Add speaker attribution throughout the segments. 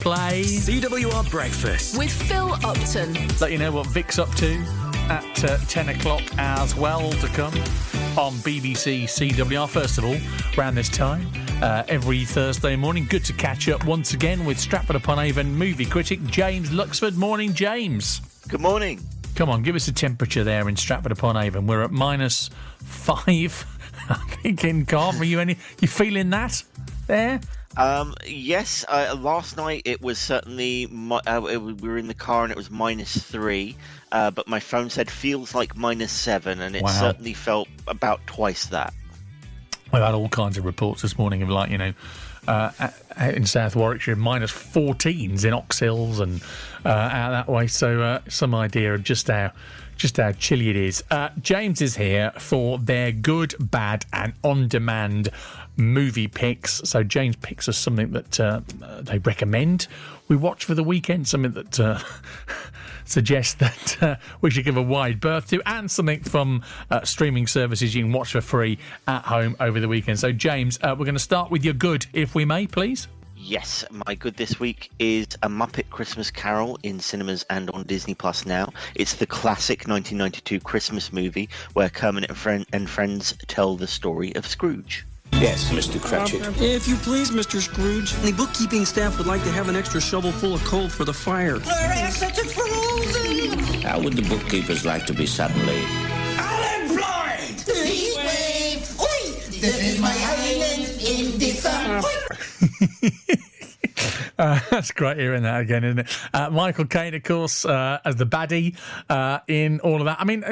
Speaker 1: Play
Speaker 2: CWR Breakfast
Speaker 3: with Phil Upton.
Speaker 1: Let you know what Vic's up to at 10 o'clock as well to come on BBC CWR. First of all, around this time, every Thursday morning, good to catch up once again with Stratford-upon-Avon movie critic James Luxford. Morning, James.
Speaker 4: Good morning.
Speaker 1: Come on, give us a temperature there in Stratford-upon-Avon. We're at -5. I'm thinking, Carl, you feeling that there?
Speaker 4: Yes, last night it was certainly, we were in the car and it was -3, but my phone said feels like -7, and it certainly felt about twice that.
Speaker 1: We've had all kinds of reports this morning of out in South Warwickshire, -14s in Oxhills and out that way, so some idea of just how chilly it is. James is here for their good, bad and on-demand movie picks. So James picks us something that they recommend we watch for the weekend, something that suggests that we should give a wide berth to, and something from streaming services you can watch for free at home over the weekend. So James, we're going to start with your good, if we may, please.
Speaker 4: Yes, my good this week is A Muppet Christmas Carol in cinemas and on Disney Plus now. It's the classic 1992 Christmas movie where Kermit and friends tell the story of Scrooge.
Speaker 5: Yes, Mr. Cratchit.
Speaker 6: If you please, Mr. Scrooge, the bookkeeping staff would like to have an extra shovel full of coal for the fire.
Speaker 5: Our assets are frozen! How would the bookkeepers like to be suddenly unemployed?
Speaker 7: Heat wave! Oi! This is my island in December!
Speaker 1: That's great hearing that again, isn't it? Michael Caine, of course, as the baddie in all of that. I mean,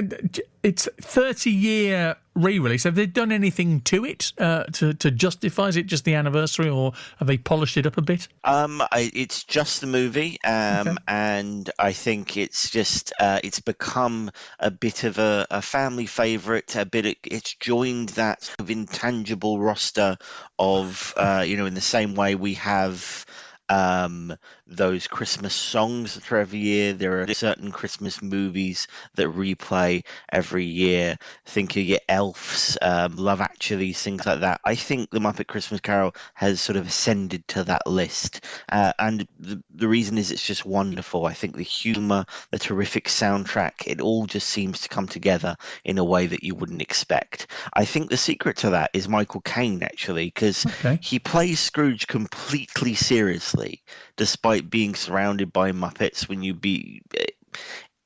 Speaker 1: it's 30-year re-release. Have they done anything to it to justify? Is it just the anniversary, or have they polished it up a bit?
Speaker 4: It's just the movie, and I think it's just it's become a bit of a family favourite. It's joined that sort of intangible roster of in the same way we have those Christmas songs that are every year. There are certain Christmas movies that replay every year. Think of your Elves, Love Actually, things like that. I think The Muppet Christmas Carol has sort of ascended to that list, and the reason is it's just wonderful. I think the humour, the terrific soundtrack, it all just seems to come together in a way that you wouldn't expect. I think the secret to that is Michael Caine, actually, because he plays Scrooge completely seriously, despite being surrounded by Muppets. When you be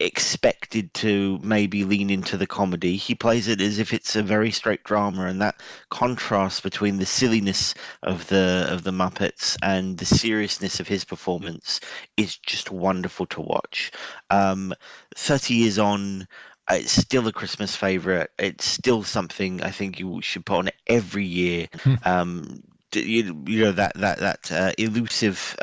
Speaker 4: expected to maybe lean into the comedy, he plays it as if it's a very straight drama, and that contrast between the silliness of the Muppets and the seriousness of his performance is just wonderful to watch. 30 years on, it's still a Christmas favourite. It's still something I think you should put on every year. That elusive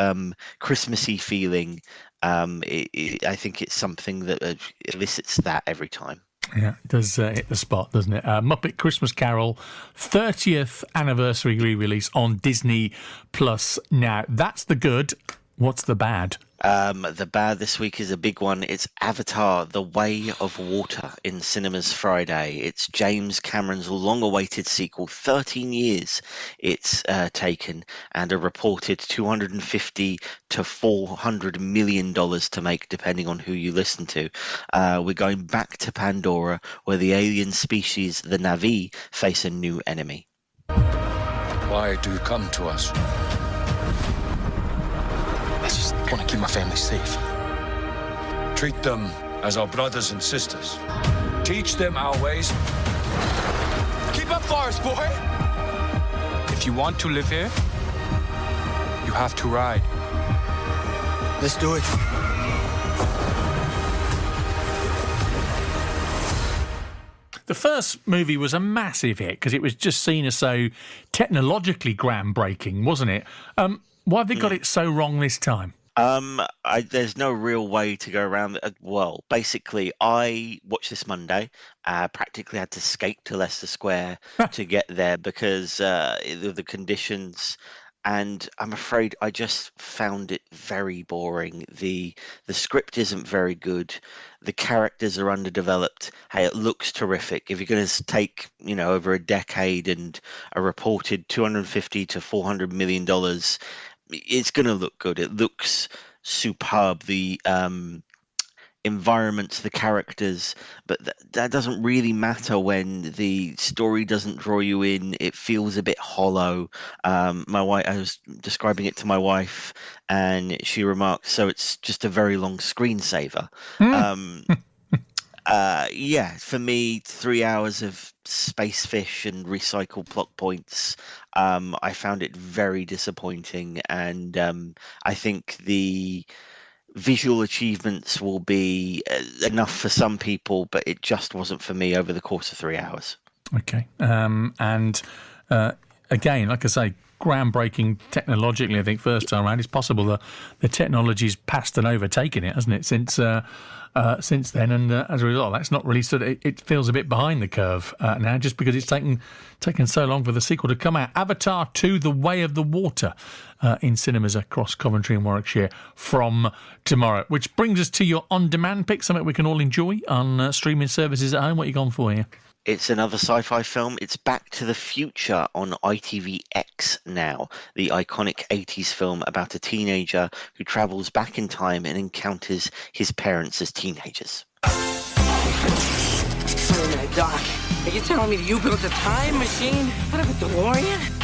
Speaker 4: Christmassy feeling. I think it's something that elicits that every time.
Speaker 1: Yeah, it does hit the spot, doesn't it? Muppet Christmas Carol, 30th anniversary re-release on Disney Plus now. That's the good. What's the bad?
Speaker 4: The bad this week is a big one. It's Avatar: The Way of Water in cinemas Friday. It's James Cameron's long-awaited sequel. 13 years it's taken, and a reported $250 to $400 million to make, depending on who you listen to. We're going back to Pandora, where the alien species, the Na'vi, face a new enemy.
Speaker 8: Why do you come to us?
Speaker 9: I just want to keep my family safe.
Speaker 8: Treat them as our brothers and sisters. Teach them our ways.
Speaker 9: Keep up, Forest Boy! If you want to live here, you have to ride.
Speaker 6: Let's do it.
Speaker 1: The first movie was a massive hit because it was just seen as so technologically groundbreaking, wasn't it? Why have they got it so wrong this time?
Speaker 4: There's no real way to go around it. Well, basically, I watched this Monday. Practically had to skate to Leicester Square to get there because of the conditions. And I'm afraid I just found it very boring. The script isn't very good. The characters are underdeveloped. Hey, it looks terrific. If you're going to take, over a decade and a reported $250 to $400 million, it's going to look good. It looks superb. The environments, the characters, but that doesn't really matter when the story doesn't draw you in. It feels a bit hollow. My wife, I was describing it to my wife, and she remarked, "So it's just a very long screensaver." Yeah, for me, 3 hours of space fish and recycled plot points. I found it very disappointing, and I think the visual achievements will be enough for some people, but it just wasn't for me over the course of 3 hours.
Speaker 1: Okay. And again, like I say, groundbreaking technologically, I think, first time around. It's possible that the technology's passed and overtaken it, hasn't it, since then? And as a result, that's not really it feels a bit behind the curve now, just because it's taken so long for the sequel to come out. Avatar 2: The Way of the Water in cinemas across Coventry and Warwickshire from tomorrow. Which brings us to your on-demand pick, something we can all enjoy on streaming services at home. What are you gone for here?
Speaker 4: It's another sci-fi film. It's Back to the Future on ITVX now, the iconic 80s film about a teenager who travels back in time and encounters his parents as teenagers.
Speaker 3: Wait a minute, Doc. Are you telling me that you built a time machine out of a DeLorean?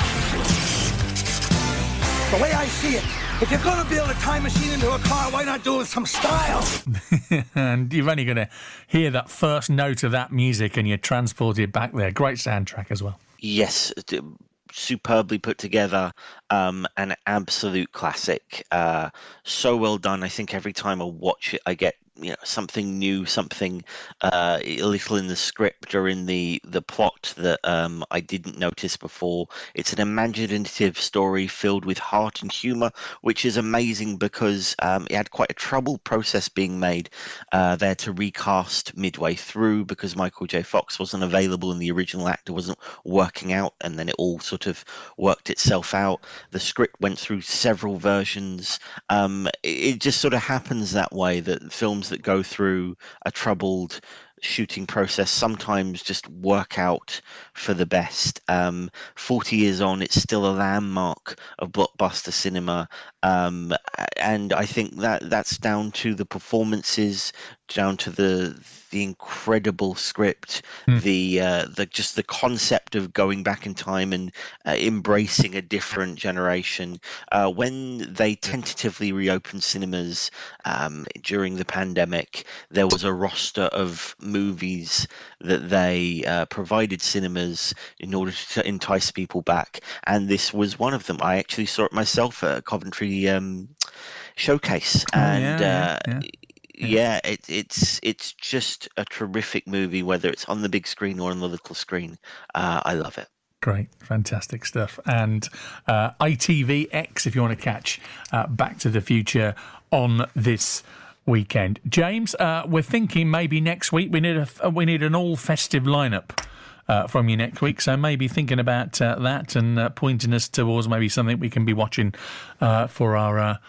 Speaker 10: The way I see it, if you're going to build a time machine into a car, why not do it with some style?
Speaker 1: And you're only going to hear that first note of that music and you're transported back there. Great soundtrack as well.
Speaker 4: Yes, superbly put together, an absolute classic. So well done. I think every time I watch it, I get something new, something a little in the script or in the plot that I didn't notice before. It's an imaginative story filled with heart and humour, which is amazing because it had quite a troubled process being made there to recast midway through because Michael J. Fox wasn't available and the original actor wasn't working out, and then it all sort of worked itself out. The script went through several versions. It just sort of happens that way, that films that go through a troubled shooting process sometimes just work out for the best. 40 years on, it's still a landmark of blockbuster cinema, and I think that's down to the performances, down to the incredible script, the just the concept of going back in time and embracing a different generation. When they tentatively reopened cinemas during the pandemic, there was a roster of movies that they provided cinemas in order to entice people back, and this was one of them. I actually saw it myself at a Coventry showcase, and yeah, it's just a terrific movie, whether it's on the big screen or on the little screen. I love it.
Speaker 1: Great, fantastic stuff. And ITVX, if you want to catch Back to the Future on this weekend. James, we're thinking maybe next week we need an all festive lineup from you next week. So maybe thinking about that and pointing us towards maybe something we can be watching for our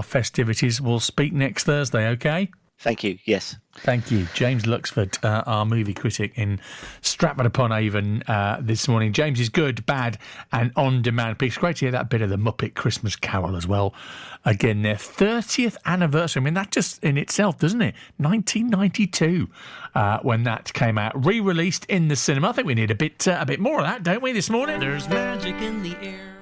Speaker 1: festivities. We'll speak next Thursday, okay?
Speaker 4: Thank you. Yes.
Speaker 1: Thank you. James Luxford, our movie critic in Stratford-upon-Avon this morning. James is good, bad and on-demand picks. Great to hear that bit of the Muppet Christmas Carol as well. Again, their 30th anniversary. I mean, that just in itself, doesn't it? 1992 when that came out. Re-released in the cinema. I think we need a bit more of that, don't we, this morning?
Speaker 11: There's magic in the air.